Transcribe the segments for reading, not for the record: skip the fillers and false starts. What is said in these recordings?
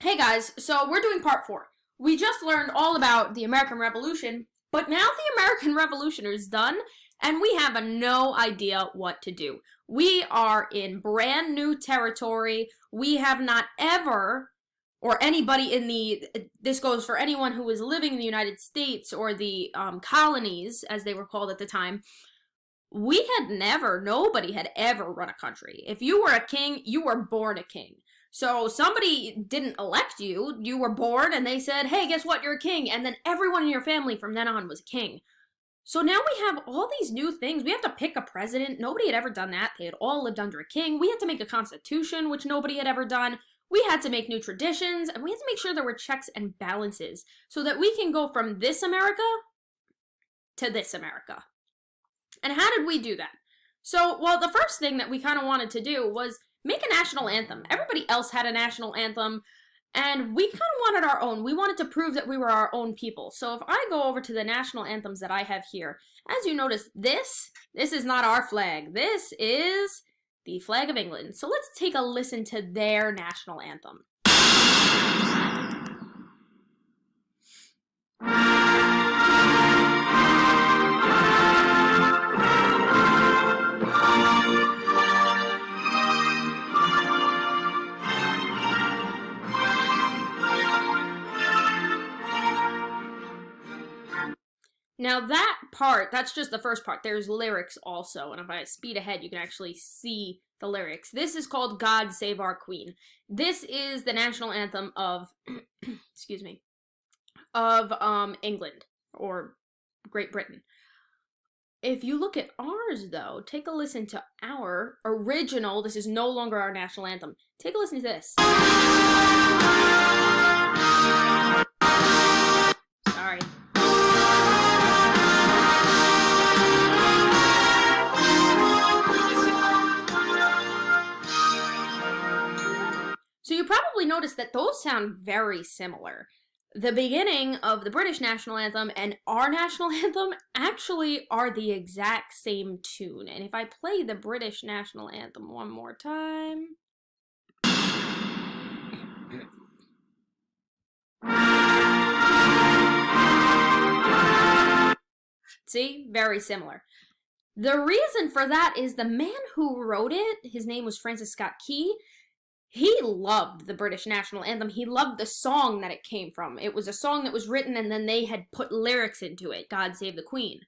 Hey guys, so we're doing part 4. We just learned all about the American Revolution, but now the American Revolution is done, and we have no idea what to do. We are in brand new territory. We have not ever, or anybody in this goes for anyone who was living in the United States or the colonies, as they were called at the time, nobody had ever run a country. If you were a king, you were born a king. So somebody didn't elect you, you were born and they said, hey, guess what, you're a king. And then everyone in your family from then on was a king. So now we have all these new things. We have to pick a president. Nobody had ever done that. They had all lived under a king. We had to make a constitution, which nobody had ever done. We had to make new traditions, and we had to make sure there were checks and balances so that we can go from this America to this America. And how did we do that? So, well, the first thing that we kind of wanted to do was make a national anthem. Everybody else had a national anthem, and we kind of wanted our own. We wanted to prove that we were our own people. So if I go over to the national anthems that I have here, as you notice, this is not our flag. This is the flag of England. So let's take a listen to their national anthem. Now that part, that's just the first part. There's lyrics also, and if I speed ahead, you can actually see the lyrics. This is called God Save Our Queen. This is the national anthem of, excuse me, of England, or Great Britain. If you look at ours, though, take a listen to our original, this is no longer our national anthem. Take a listen to this. Sorry. So you probably noticed that those sound very similar. The beginning of the British national anthem and our national anthem actually are the exact same tune. And if I play the British national anthem one more time. See? Very similar. The reason for that is the man who wrote it, his name was Francis Scott Key. He loved the British national anthem. He loved the song that it came from. It was a song that was written and then they had put lyrics into it, God Save the Queen.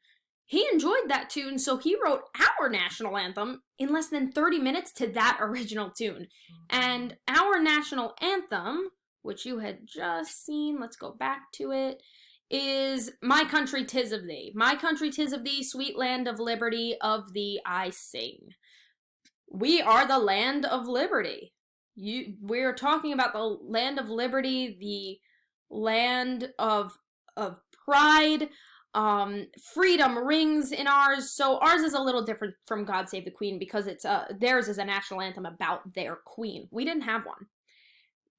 He enjoyed that tune, so he wrote our national anthem in less than 30 minutes to that original tune. And our national anthem, which you had just seen, let's go back to it, is My Country 'Tis of Thee. My country 'tis of thee, sweet land of liberty, of thee I sing. We are the land of liberty. We're talking about the land of liberty, the land of pride. Freedom rings in ours. So ours is a little different from God Save the Queen because it's theirs is a national anthem about their queen. We didn't have one.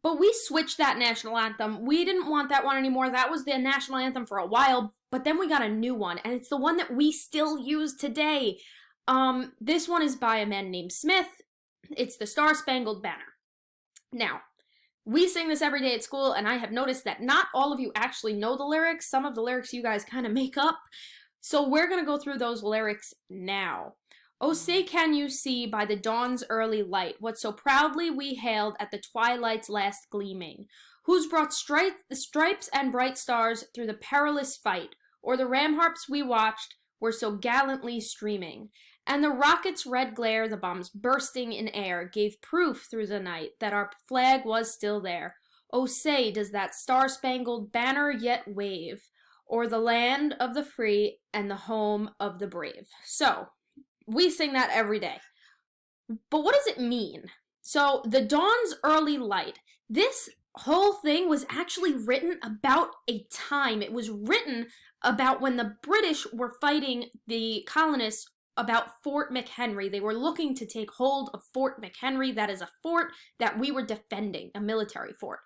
But we switched that national anthem. We didn't want that one anymore. That was the national anthem for a while, but then we got a new one, and it's the one that we still use today. This one is by a man named Smith. It's the Star Spangled Banner. Now, we sing this every day at school, and I have noticed that not all of you actually know the lyrics. Some of the lyrics you guys kind of make up. So we're going to go through those lyrics now. Oh, say can you see by the dawn's early light what so proudly we hailed at the twilight's last gleaming, who's brought stripes and bright stars through the perilous fight, or the ramparts we watched were so gallantly streaming, and the rocket's red glare, the bombs bursting in air, gave proof through the night that our flag was still there. Oh, say, does that star-spangled banner yet wave o'er the land of the free and the home of the brave? So, we sing that every day. But what does it mean? So, the dawn's early light. This whole thing was actually written about a time. It was written about when the British were fighting the colonists about Fort McHenry. They were looking to take hold of Fort McHenry. That is a fort that we were defending, a military fort.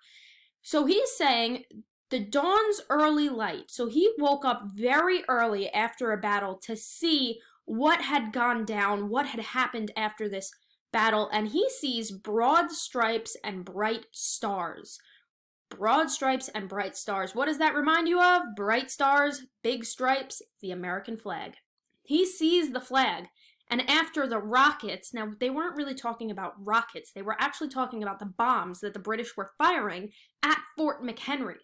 So he's saying the dawn's early light. So he woke up very early after a battle to see what had gone down, what had happened after this battle, and he sees broad stripes and bright stars. broad stripes and bright stars. What does that remind you of? Bright stars, big stripes, the American flag. He sees the flag, and after the rockets, now they weren't really talking about rockets, they were actually talking about the bombs that the British were firing at Fort McHenry.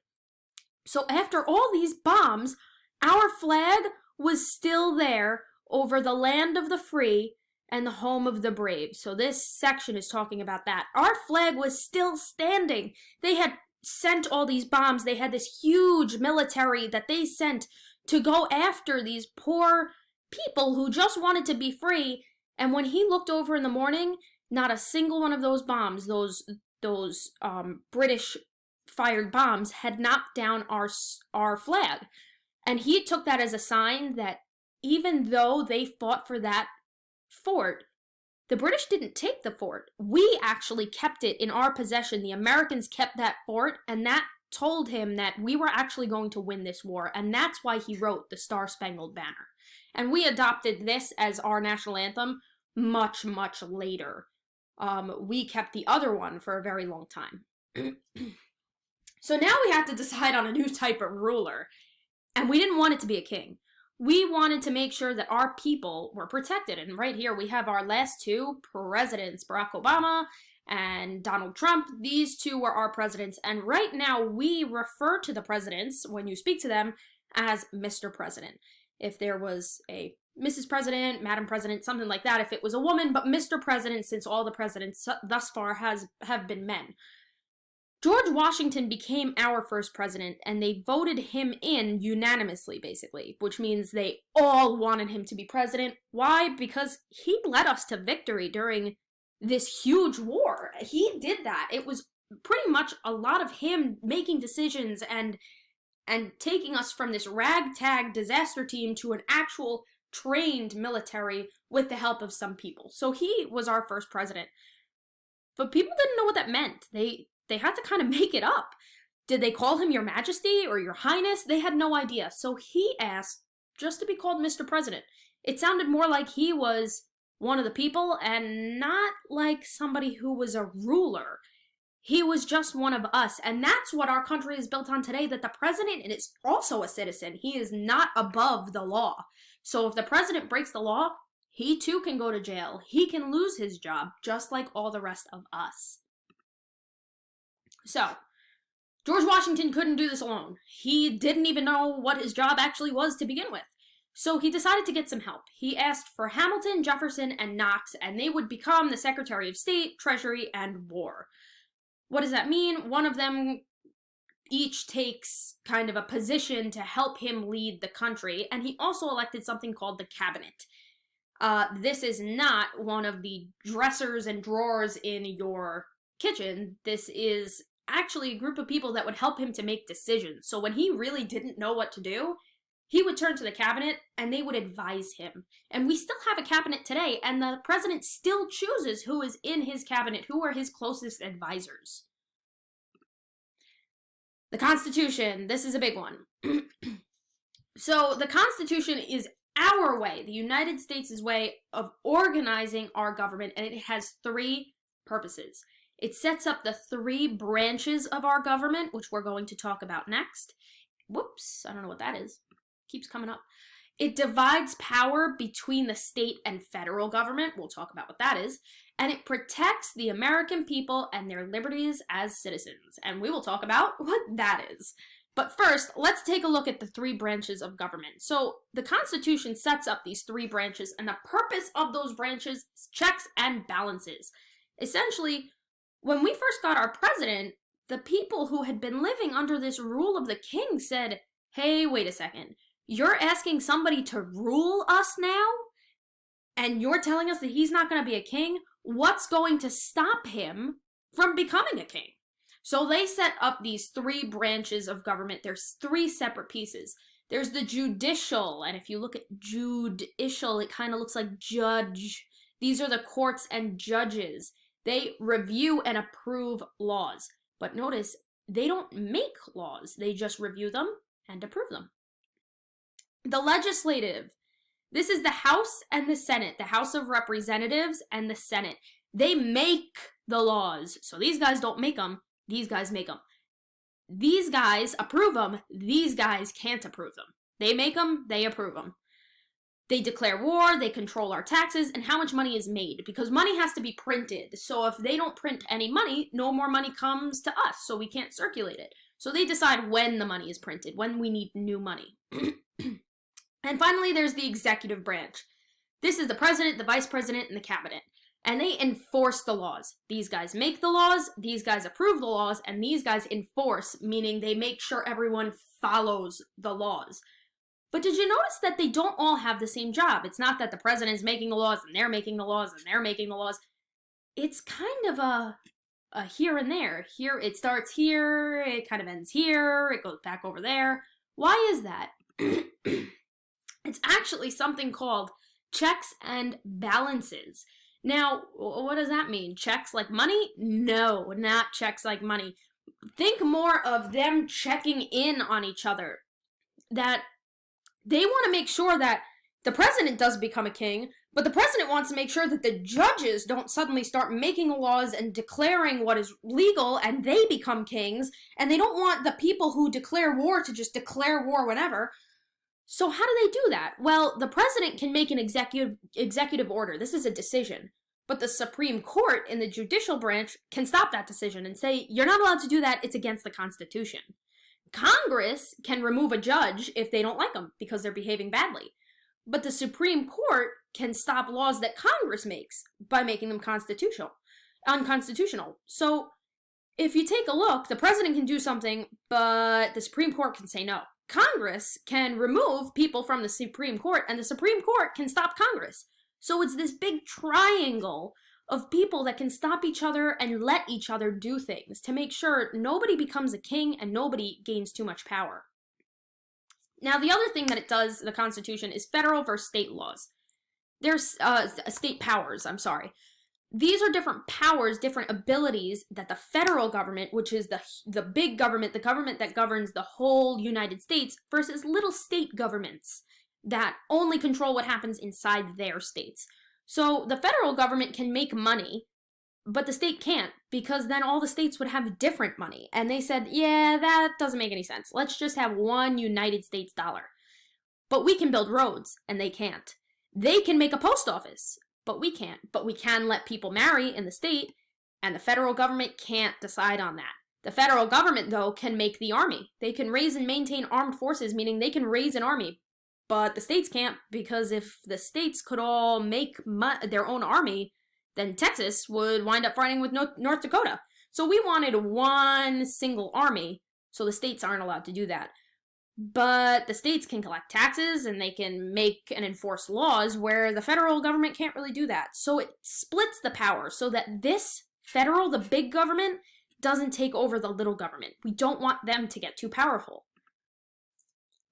So after all these bombs, our flag was still there over the land of the free and the home of the brave. So this section is talking about that. Our flag was still standing. They had sent all these bombs. They had this huge military that they sent to go after these poor people who just wanted to be free. And when he looked over in the morning, not a single one of those bombs, those British fired bombs, had knocked down our flag. And he took that as a sign that even though they fought for that fort, the British didn't take the fort. We actually kept it in our possession. The Americans kept that fort, and that told him that we were actually going to win this war, and that's why he wrote the Star-Spangled Banner. And we adopted this as our national anthem much, much later. We kept the other one for a very long time. So now we have to decide on a new type of ruler, and we didn't want it to be a king. We wanted to make sure that our people were protected. And right here we have our last two presidents, Barack Obama and Donald Trump. These two were our presidents. And right now we refer to the presidents, when you speak to them, as Mr. President. If there was a Mrs. President, Madam President, something like that, if it was a woman, but Mr. President, since all the presidents thus far have been men. George Washington became our first president, and they voted him in unanimously, basically, which means they all wanted him to be president. Why? Because he led us to victory during this huge war. He did that. It was pretty much a lot of him making decisions and taking us from this ragtag disaster team to an actual trained military with the help of some people. So he was our first president. But people didn't know what that meant. They had to kind of make it up. Did they call him Your Majesty or Your Highness? They had no idea. So he asked just to be called Mr. President. It sounded more like he was one of the people and not like somebody who was a ruler. He was just one of us. And that's what our country is built on today, that the president is also a citizen. He is not above the law. So if the president breaks the law, he too can go to jail. He can lose his job, just like all the rest of us. So, George Washington couldn't do this alone. He didn't even know what his job actually was to begin with. So he decided to get some help. He asked for Hamilton, Jefferson, and Knox, and they would become the Secretary of State, Treasury, and War. What does that mean? One of them each takes kind of a position to help him lead the country, and he also elected something called the Cabinet. This is not one of the dressers and drawers in your kitchen. This is actually a group of people that would help him to make decisions. So when he really didn't know what to do, he would turn to the cabinet and they would advise him. And we still have a cabinet today, and the president still chooses who is in his cabinet, who are his closest advisors. The Constitution, this is a big one. So the Constitution is our way, the United States' way of organizing our government, and it has three purposes. It sets up the three branches of our government, which we're going to talk about next. Whoops, I don't know what that is. Keeps coming up. It divides power between the state and federal government. We'll talk about what that is. And it protects the American people and their liberties as citizens. And we will talk about what that is. But first, let's take a look at the three branches of government. So the Constitution sets up these three branches, and the purpose of those branches is checks and balances. Essentially, when we first got our president, the people who had been living under this rule of the king said, hey, wait a second. You're asking somebody to rule us now? And you're telling us that he's not going to be a king? What's going to stop him from becoming a king? So they set up these three branches of government. There's three separate pieces. There's the judicial, and if you look at judicial, it kind of looks like judge. These are the courts and judges. They review and approve laws. But notice, they don't make laws. They just review them and approve them. The legislative. This is the House and the Senate, the House of Representatives and the Senate. They make the laws. So these guys don't make them. These guys make them. These guys approve them. These guys can't approve them. They make them, they approve them. They declare war, they control our taxes, and how much money is made, because money has to be printed. So if they don't print any money, no more money comes to us, so we can't circulate it. So they decide when the money is printed, when we need new money. And finally, there's the executive branch. This is the president, the vice president, and the cabinet. And they enforce the laws. These guys make the laws, these guys approve the laws, and these guys enforce, meaning they make sure everyone follows the laws. But did you notice that they don't all have the same job? It's not that the president is making the laws, and they're making the laws, and they're making the laws. It's kind of a here and there. Here, it starts here, it kind of ends here, it goes back over there. Why is that? It's actually something called checks and balances. Now, what does that mean? Checks like money? No, not checks like money. Think more of them checking in on each other. That they want to make sure that the president does become a king, but the president wants to make sure that the judges don't suddenly start making laws and declaring what is legal and they become kings, and they don't want the people who declare war to just declare war whenever. So how do they do that? Well, the president can make an executive order. This is a decision. But the Supreme Court in the judicial branch can stop that decision and say, you're not allowed to do that, it's against the Constitution. Congress can remove a judge if they don't like them because they're behaving badly. But the Supreme Court can stop laws that Congress makes by making them unconstitutional. So if you take a look, the president can do something, but the Supreme Court can say no. Congress can remove people from the Supreme Court, and the Supreme Court can stop Congress. So it's this big triangle of people that can stop each other and let each other do things to make sure nobody becomes a king and nobody gains too much power. Now, the other thing that it does, the Constitution, is federal versus state laws. There's state powers, I'm sorry. These are different powers, different abilities that the federal government, which is the big government, the government that governs the whole United States, versus little state governments that only control what happens inside their states. So the federal government can make money, but the state can't, because then all the states would have different money. And they said, yeah, that doesn't make any sense. Let's just have one United States dollar. But we can build roads, and they can't. They can make a post office, but we can't. But we can let people marry in the state, and the federal government can't decide on that. The federal government, though, can make the army. They can raise and maintain armed forces, meaning they can raise an army. But the states can't, because if the states could all make their own army, then Texas would wind up fighting with North Dakota. So we wanted one single army, so the states aren't allowed to do that. But the states can collect taxes, and they can make and enforce laws where the federal government can't really do that. So it splits the power so that this federal, the big government, doesn't take over the little government. We don't want them to get too powerful.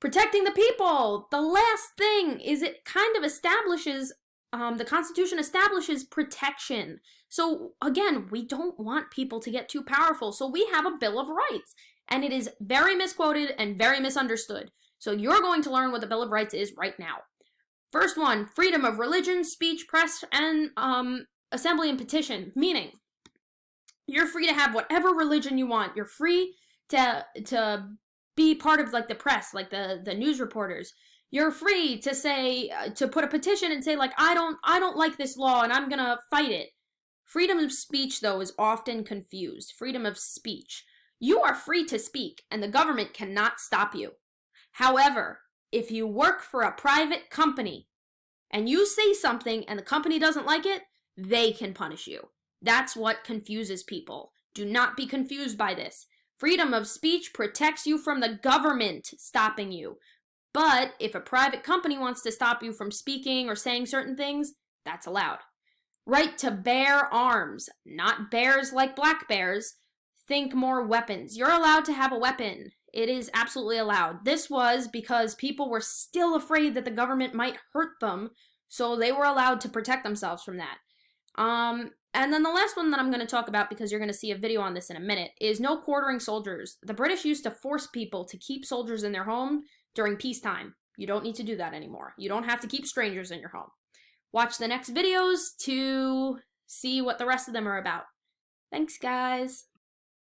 Protecting the people. The last thing is it kind of establishes, the Constitution establishes protection. So again, we don't want people to get too powerful. So we have a Bill of Rights, and it is very misquoted and very misunderstood. So you're going to learn what the Bill of Rights is right now. First one, freedom of religion, speech, press, and assembly and petition. Meaning, you're free to have whatever religion you want. You're free to be part of like the press, like the news reporters. You're free to say, to put a petition and say like, I don't like this law and I'm gonna fight it. Freedom of speech, though, is often confused. Freedom of speech. You are free to speak, and the government cannot stop you. However, if you work for a private company, and you say something and the company doesn't like it, they can punish you. That's what confuses people. Do not be confused by this. Freedom of speech protects you from the government stopping you. But if a private company wants to stop you from speaking or saying certain things, that's allowed. Right to bear arms, not bears like black bears. Think more weapons. You're allowed to have a weapon. It is absolutely allowed. This was because people were still afraid that the government might hurt them, so they were allowed to protect themselves from that. And then the last one that I'm going to talk about, because you're going to see a video on this in a minute, is no quartering soldiers. The British used to force people to keep soldiers in their home during peacetime. You don't need to do that anymore. You don't have to keep strangers in your home. Watch the next videos to see what the rest of them are about. Thanks, guys.